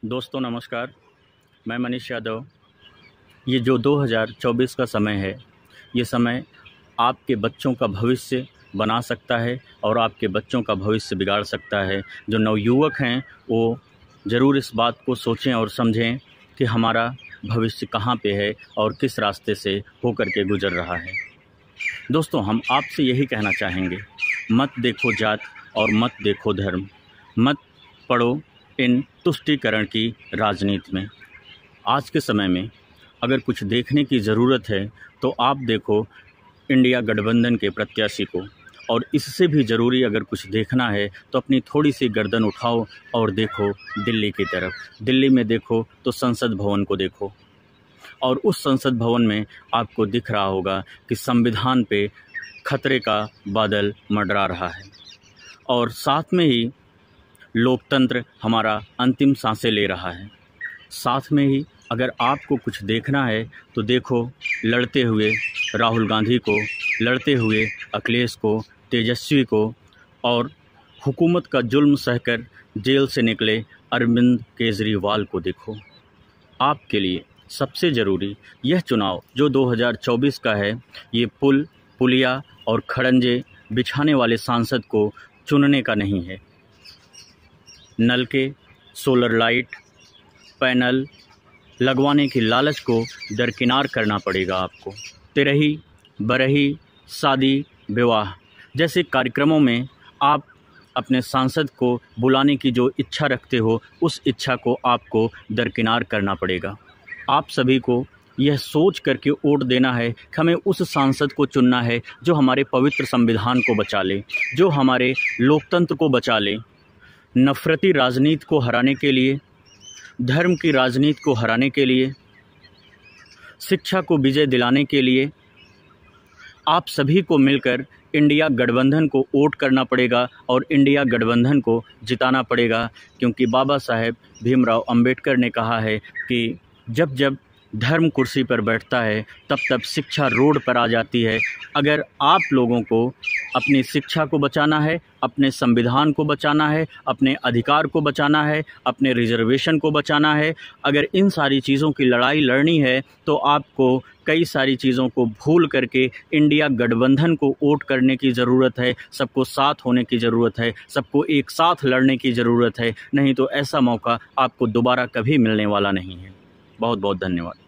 दोस्तों नमस्कार, मैं मनीष यादव। ये जो 2024 का समय है, ये समय आपके बच्चों का भविष्य बना सकता है और आपके बच्चों का भविष्य बिगाड़ सकता है। जो नवयुवक हैं वो ज़रूर इस बात को सोचें और समझें कि हमारा भविष्य कहाँ पे है और किस रास्ते से होकर के गुजर रहा है। दोस्तों, हम आपसे यही कहना चाहेंगे, मत देखो जात और मत देखो धर्म, मत पढ़ो इन तुष्टीकरण की राजनीति में। आज के समय में अगर कुछ देखने की ज़रूरत है तो आप देखो इंडिया गठबंधन के प्रत्याशी को, और इससे भी ज़रूरी अगर कुछ देखना है तो अपनी थोड़ी सी गर्दन उठाओ और देखो दिल्ली की तरफ। दिल्ली में देखो तो संसद भवन को देखो, और उस संसद भवन में आपको दिख रहा होगा कि संविधान पे खतरे का बादल मंडरा रहा है, और साथ में ही लोकतंत्र हमारा अंतिम सांसें ले रहा है। साथ में ही अगर आपको कुछ देखना है तो देखो लड़ते हुए राहुल गांधी को, लड़ते हुए अखिलेश को, तेजस्वी को, और हुकूमत का जुल्म सहकर जेल से निकले अरविंद केजरीवाल को देखो। आपके लिए सबसे ज़रूरी यह चुनाव जो 2024 का है, ये पुल, पुलिया और खड़ंजे बिछाने वाले सांसद को चुनने का नहीं है। नलके, सोलर लाइट पैनल लगवाने की लालच को दरकिनार करना पड़ेगा आपको। तिरही, बरही, शादी, विवाह जैसे कार्यक्रमों में आप अपने सांसद को बुलाने की जो इच्छा रखते हो, उस इच्छा को आपको दरकिनार करना पड़ेगा। आप सभी को यह सोच करके वोट देना है कि हमें उस सांसद को चुनना है जो हमारे पवित्र संविधान को बचा ले, जो हमारे लोकतंत्र को बचा ले। नफरती राजनीति को हराने के लिए, धर्म की राजनीति को हराने के लिए, शिक्षा को विजय दिलाने के लिए आप सभी को मिलकर इंडिया गठबंधन को वोट करना पड़ेगा और इंडिया गठबंधन को जिताना पड़ेगा। क्योंकि बाबा साहेब भीमराव अंबेडकर ने कहा है कि जब जब धर्म कुर्सी पर बैठता है तब तब शिक्षा रोड पर आ जाती है। अगर आप लोगों को अपनी शिक्षा को बचाना है, अपने संविधान को बचाना है, अपने अधिकार को बचाना है, अपने रिजर्वेशन को बचाना है, अगर इन सारी चीज़ों की लड़ाई लड़नी है तो आपको कई सारी चीज़ों को भूल करके इंडिया गठबंधन को वोट करने की ज़रूरत है। सबको साथ होने की ज़रूरत है, सबको एक साथ लड़ने की ज़रूरत है, नहीं तो ऐसा मौका आपको दोबारा कभी मिलने वाला नहीं है। बहुत बहुत धन्यवाद।